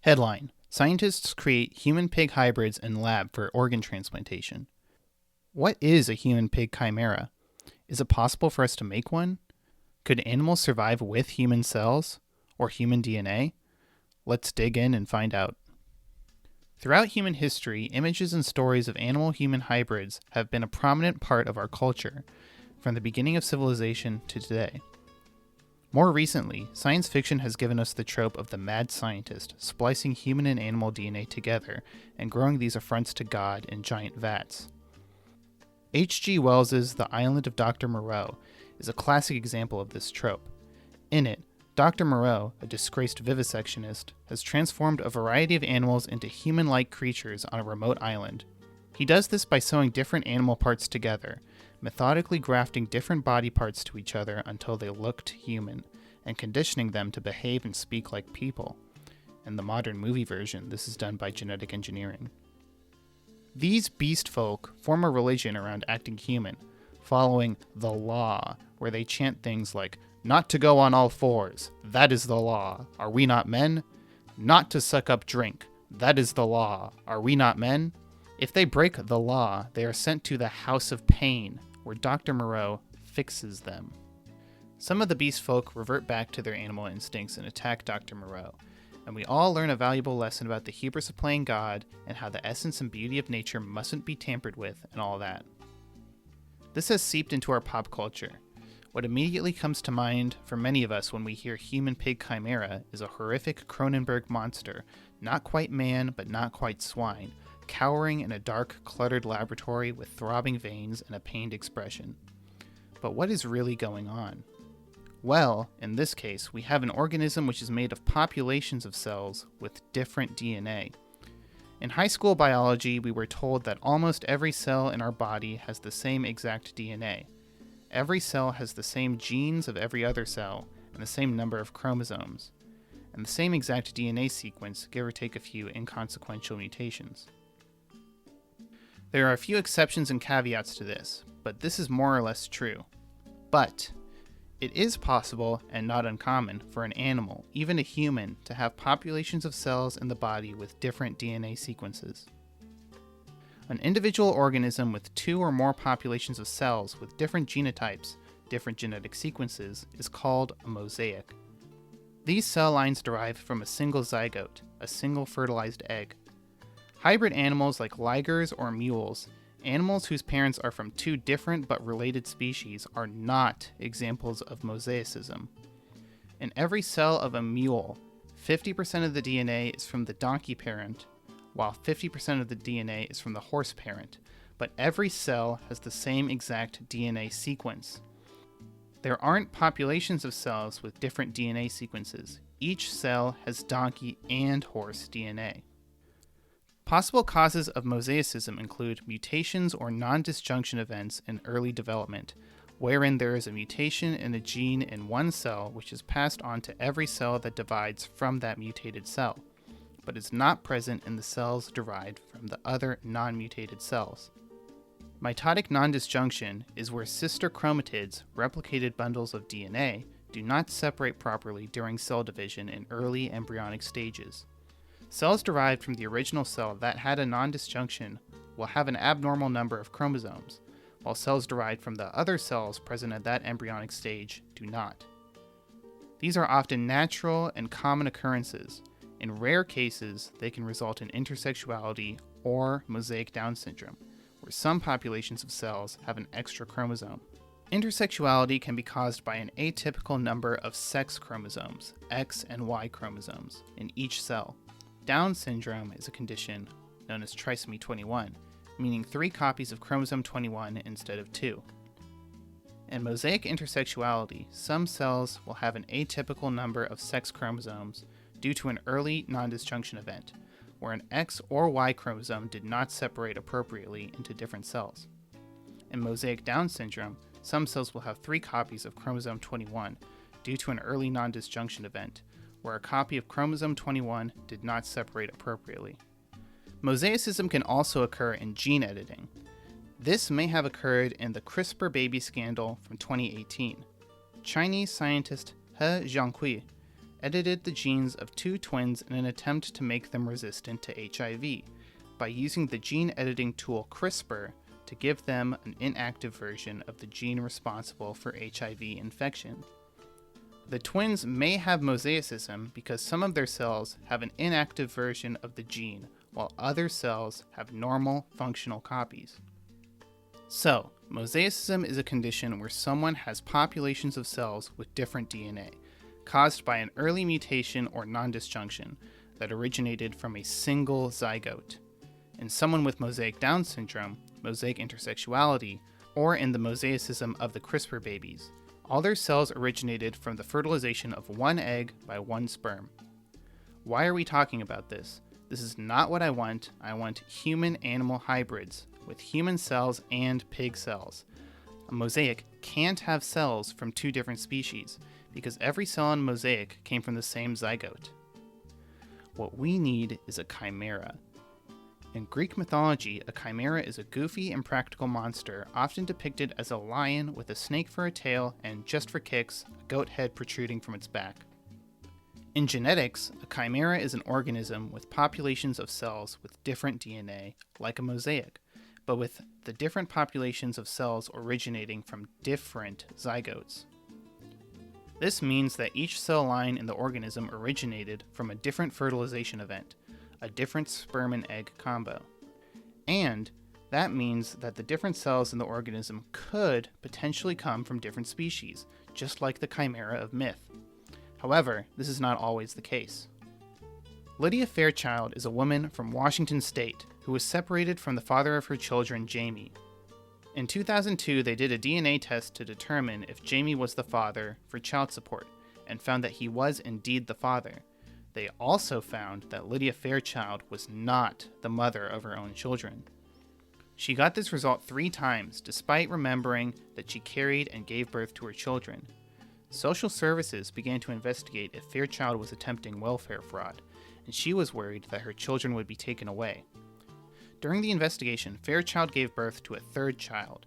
Headline: Scientists create human-pig hybrids in lab for organ transplantation. What is a human-pig chimera? Is it possible for us to make one? Could animals survive with human cells or human DNA? Let's dig in and find out. Throughout human history, images and stories of animal-human hybrids have been a prominent part of our culture, from the beginning of civilization to today. More recently, science fiction has given us the trope of the mad scientist splicing human and animal DNA together and growing these affronts to God in giant vats. H.G. Wells's The Island of Dr. Moreau is a classic example of this trope. In it, Dr. Moreau, a disgraced vivisectionist, has transformed a variety of animals into human-like creatures on a remote island. He does this by sewing different animal parts together, methodically grafting different body parts to each other until they looked human, and conditioning them to behave and speak like people. In the modern movie version, this is done by genetic engineering. These beast folk form a religion around acting human, following the law, where they chant things like, "Not to go on all fours, that is the law, are we not men? Not to suck up drink, that is the law, are we not men?" If they break the law, they are sent to the House of Pain, where Dr. Moreau fixes them. Some of the beast folk revert back to their animal instincts and attack Dr. Moreau, and we all learn a valuable lesson about the hubris of playing God and how the essence and beauty of nature mustn't be tampered with and all that. This has seeped into our pop culture. What immediately comes to mind for many of us when we hear human-pig chimera is a horrific Cronenberg monster, not quite man but not quite swine, cowering in a dark, cluttered laboratory with throbbing veins and a pained expression. But what is really going on? Well, in this case, we have an organism which is made of populations of cells with different DNA. In high school biology, we were told that almost every cell in our body has the same exact DNA. Every cell has the same genes of every other cell and the same number of chromosomes, and the same exact DNA sequence, give or take a few inconsequential mutations. There are a few exceptions and caveats to this, but this is more or less true. But it is possible, and not uncommon, for an animal, even a human, to have populations of cells in the body with different DNA sequences. An individual organism with two or more populations of cells with different genotypes, different genetic sequences, is called a mosaic. These cell lines derive from a single zygote, a single fertilized egg. Hybrid animals like ligers or mules, animals whose parents are from two different but related species, are not examples of mosaicism. In every cell of a mule, 50% of the DNA is from the donkey parent, while 50% of the DNA is from the horse parent, but every cell has the same exact DNA sequence. There aren't populations of cells with different DNA sequences. Each cell has donkey and horse DNA. Possible causes of mosaicism include mutations or non-disjunction events in early development, wherein there is a mutation in a gene in one cell which is passed on to every cell that divides from that mutated cell, but is not present in the cells derived from the other non-mutated cells. Mitotic non-disjunction is where sister chromatids, replicated bundles of DNA, do not separate properly during cell division in early embryonic stages. Cells derived from the original cell that had a non-disjunction will have an abnormal number of chromosomes, while cells derived from the other cells present at that embryonic stage do not. These are often natural and common occurrences. In rare cases, they can result in intersexuality or mosaic Down syndrome, where some populations of cells have an extra chromosome. Intersexuality can be caused by an atypical number of sex chromosomes, X and Y chromosomes, in each cell. Down syndrome is a condition known as trisomy 21, meaning 3 copies of chromosome 21 instead of 2. In mosaic intersexuality, some cells will have an atypical number of sex chromosomes due to an early non-disjunction event, where an X or Y chromosome did not separate appropriately into different cells. In mosaic Down syndrome, some cells will have 3 copies of chromosome 21 due to an early non-disjunction event, where a copy of chromosome 21 did not separate appropriately. Mosaicism can also occur in gene editing. This may have occurred in the CRISPR baby scandal from 2018. Chinese scientist He Jiankui edited the genes of two twins in an attempt to make them resistant to HIV by using the gene editing tool CRISPR to give them an inactive version of the gene responsible for HIV infection. The twins may have mosaicism because some of their cells have an inactive version of the gene, while other cells have normal, functional copies. So, mosaicism is a condition where someone has populations of cells with different DNA, caused by an early mutation or non-disjunction that originated from a single zygote. In someone with mosaic Down syndrome, mosaic intersexuality, or in the mosaicism of the CRISPR babies, all their cells originated from the fertilization of one egg by one sperm. Why are we talking about this? This is not what I want. I want human-animal hybrids with human cells and pig cells. A mosaic can't have cells from two different species because every cell in a mosaic came from the same zygote. What we need is a chimera. In Greek mythology, a chimera is a goofy, impractical monster, often depicted as a lion with a snake for a tail and, just for kicks, a goat head protruding from its back. In genetics, a chimera is an organism with populations of cells with different DNA, like a mosaic, but with the different populations of cells originating from different zygotes. This means that each cell line in the organism originated from a different fertilization event, a different sperm and egg combo. And that means that the different cells in the organism could potentially come from different species, just like the chimera of myth. However, this is not always the case. Lydia Fairchild is a woman from Washington State who was separated from the father of her children, Jamie. In 2002, they did a DNA test to determine if Jamie was the father for child support, and found that he was indeed the father. They also found that Lydia Fairchild was not the mother of her own children. She got this result 3 times, despite remembering that she carried and gave birth to her children. Social services began to investigate if Fairchild was attempting welfare fraud, and she was worried that her children would be taken away. During the investigation, Fairchild gave birth to a 3rd child,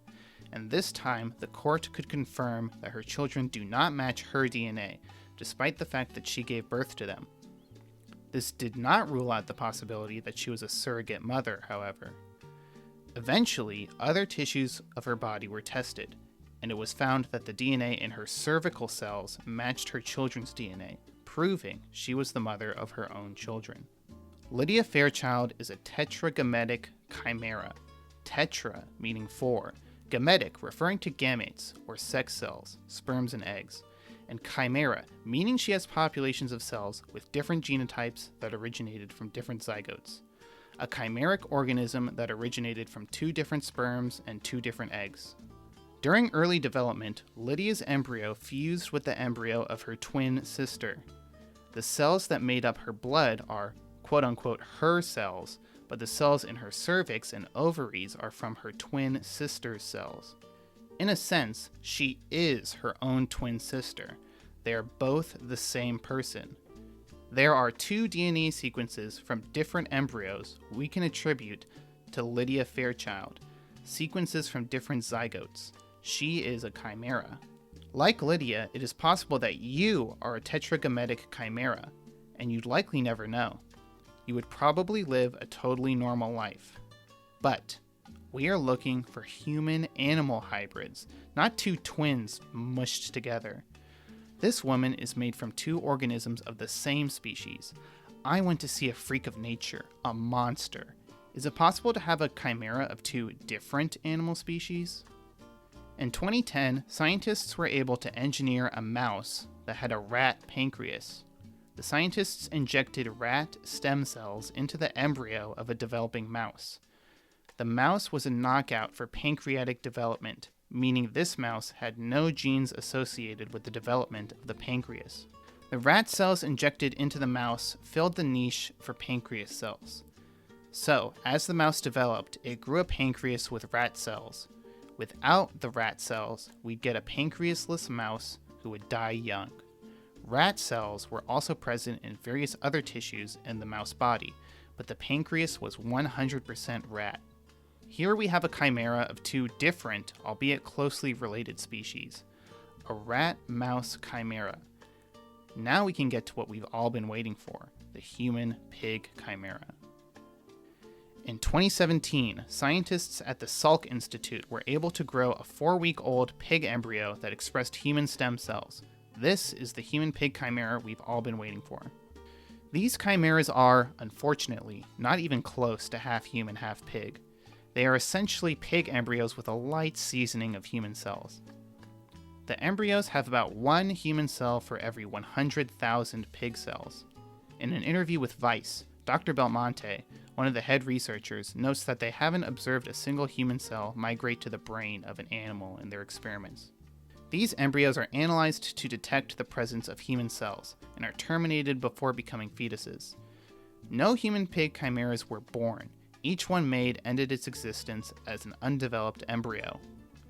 and this time the court could confirm that her children do not match her DNA, despite the fact that she gave birth to them. This did not rule out the possibility that she was a surrogate mother, however. Eventually, other tissues of her body were tested, and it was found that the DNA in her cervical cells matched her children's DNA, proving she was the mother of her own children. Lydia Fairchild is a tetragametic chimera. Tetra meaning 4, gametic referring to gametes or sex cells, sperms and eggs, and chimera meaning she has populations of cells with different genotypes that originated from different zygotes. A chimeric organism that originated from 2 different sperms and 2 different eggs. During early development, Lydia's embryo fused with the embryo of her twin sister. The cells that made up her blood are quote-unquote her cells, but the cells in her cervix and ovaries are from her twin sister's cells. In a sense, she is her own twin sister. They are both the same person. There are 2 DNA sequences from different embryos we can attribute to Lydia Fairchild, sequences from different zygotes. She is a chimera. Like Lydia, it is possible that you are a tetragametic chimera, and you'd likely never know. You would probably live a totally normal life. But we are looking for human-animal hybrids, not 2 twins mushed together. This woman is made from 2 organisms of the same species. I went to see a freak of nature, a monster. Is it possible to have a chimera of 2 different animal species? In 2010, scientists were able to engineer a mouse that had a rat pancreas. The scientists injected rat stem cells into the embryo of a developing mouse. The mouse was a knockout for pancreatic development, meaning this mouse had no genes associated with the development of the pancreas. The rat cells injected into the mouse filled the niche for pancreas cells. So, as the mouse developed, it grew a pancreas with rat cells. Without the rat cells, we'd get a pancreasless mouse who would die young. Rat cells were also present in various other tissues in the mouse body, but the pancreas was 100% rat. Here we have a chimera of 2 different, albeit closely related species. A rat-mouse chimera. Now we can get to what we've all been waiting for, the human-pig chimera. In 2017, scientists at the Salk Institute were able to grow a 4-week-old pig embryo that expressed human stem cells. This is the human-pig chimera we've all been waiting for. These chimeras are, unfortunately, not even close to half human, half pig. They are essentially pig embryos with a light seasoning of human cells. The embryos have about 1 human cell for every 100,000 pig cells. In an interview with Vice, Dr. Belmonte, one of the head researchers, notes that they haven't observed a single human cell migrate to the brain of an animal in their experiments. These embryos are analyzed to detect the presence of human cells and are terminated before becoming fetuses. No human pig chimeras were born. Each one made ended its existence as an undeveloped embryo.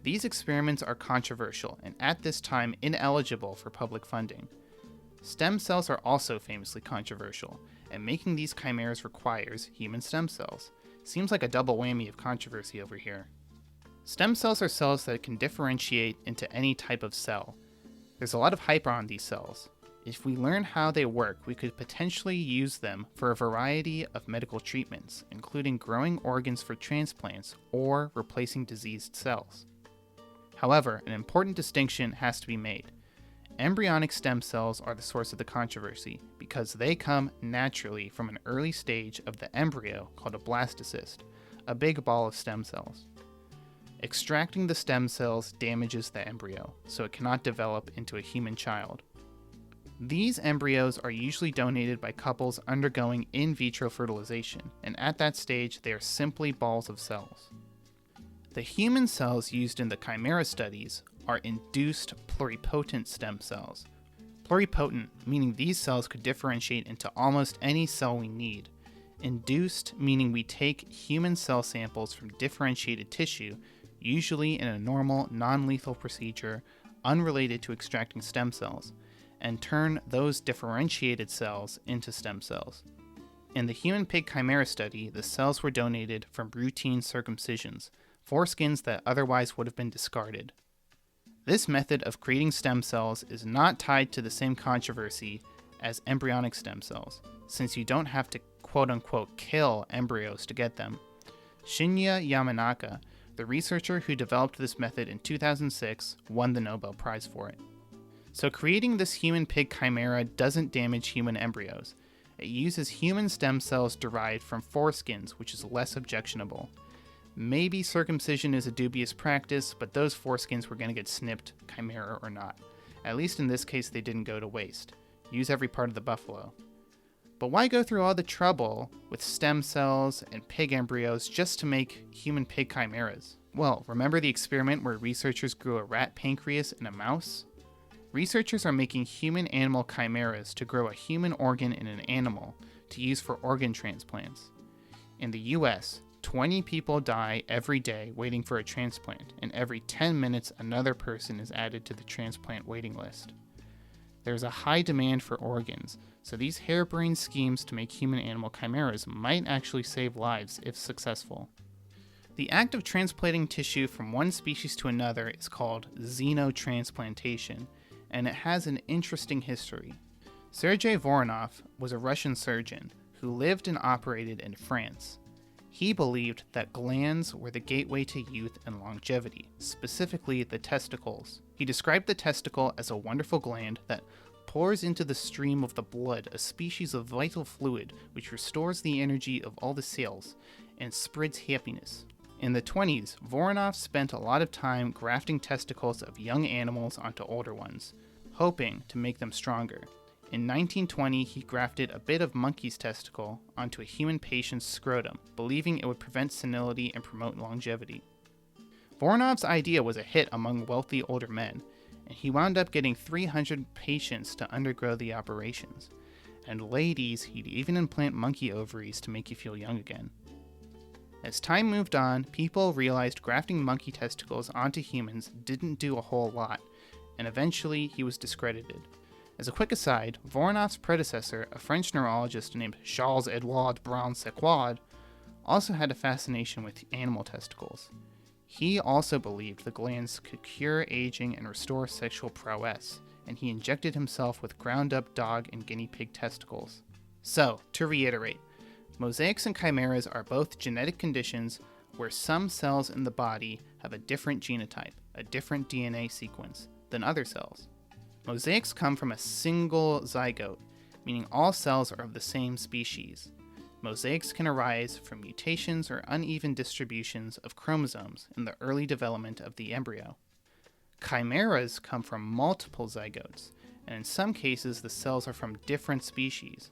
These experiments are controversial and at this time ineligible for public funding. Stem cells are also famously controversial, and making these chimeras requires human stem cells. Seems like a double whammy of controversy over here. Stem cells are cells that can differentiate into any type of cell. There's a lot of hype on these cells. If we learn how they work, we could potentially use them for a variety of medical treatments, including growing organs for transplants or replacing diseased cells. However, an important distinction has to be made. Embryonic stem cells are the source of the controversy because they come naturally from an early stage of the embryo called a blastocyst, a big ball of stem cells. Extracting the stem cells damages the embryo, so it cannot develop into a human child. These embryos are usually donated by couples undergoing in vitro fertilization, and at that stage they are simply balls of cells. The human cells used in the chimera studies are induced pluripotent stem cells. Pluripotent meaning these cells could differentiate into almost any cell we need. Induced meaning we take human cell samples from differentiated tissue, usually in a normal, non-lethal procedure unrelated to extracting stem cells, and turn those differentiated cells into stem cells. In the human pig chimera study, the cells were donated from routine circumcisions, foreskins that otherwise would have been discarded. This method of creating stem cells is not tied to the same controversy as embryonic stem cells, since you don't have to quote-unquote kill embryos to get them. Shinya Yamanaka, the researcher who developed this method in 2006, won the Nobel Prize for it. So creating this human-pig chimera doesn't damage human embryos. It uses human stem cells derived from foreskins, which is less objectionable. Maybe circumcision is a dubious practice, but those foreskins were going to get snipped, chimera or not. At least in this case, they didn't go to waste. Use every part of the buffalo. But why go through all the trouble with stem cells and pig embryos just to make human pig chimeras? Well, remember the experiment where researchers grew a rat pancreas in a mouse? Researchers are making human-animal chimeras to grow a human organ in an animal to use for organ transplants. In the US, 20 people die every day waiting for a transplant, and every 10 minutes another person is added to the transplant waiting list. There's a high demand for organs, so these harebrained schemes to make human-animal chimeras might actually save lives if successful. The act of transplanting tissue from one species to another is called xenotransplantation, and it has an interesting history. Sergei Voronov was a Russian surgeon who lived and operated in France. He believed that glands were the gateway to youth and longevity, specifically the testicles. He described the testicle as a wonderful gland that pours into the stream of the blood a species of vital fluid which restores the energy of all the cells and spreads happiness. In the 1920s, Voronov spent a lot of time grafting testicles of young animals onto older ones, hoping to make them stronger. In 1920, he grafted a bit of monkey's testicle onto a human patient's scrotum, believing it would prevent senility and promote longevity. Voronov's idea was a hit among wealthy older men, and he wound up getting 300 patients to undergo the operations. And ladies, he'd even implant monkey ovaries to make you feel young again. As time moved on, people realized grafting monkey testicles onto humans didn't do a whole lot, and eventually he was discredited. As a quick aside, Voronov's predecessor, a French neurologist named Charles-Édouard Brown-Séquard, also had a fascination with animal testicles. He also believed the glands could cure aging and restore sexual prowess, and he injected himself with ground-up dog and guinea pig testicles. So, to reiterate, mosaics and chimeras are both genetic conditions where some cells in the body have a different genotype, a different DNA sequence, than other cells. Mosaics come from a single zygote, meaning all cells are of the same species. Mosaics can arise from mutations or uneven distributions of chromosomes in the early development of the embryo. Chimeras come from multiple zygotes, and in some cases the cells are from different species.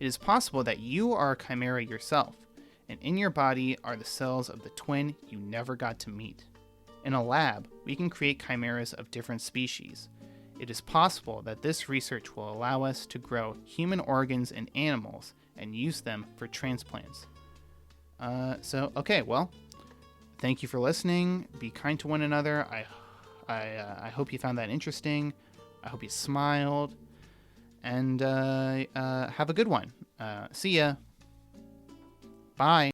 It is possible that you are a chimera yourself, and in your body are the cells of the twin you never got to meet. In a lab, we can create chimeras of different species. It is possible that this research will allow us to grow human organs in animals and use them for transplants. Well, thank you for listening. Be kind to one another. I hope you found that interesting. I hope you smiled. And have a good one. See ya. Bye.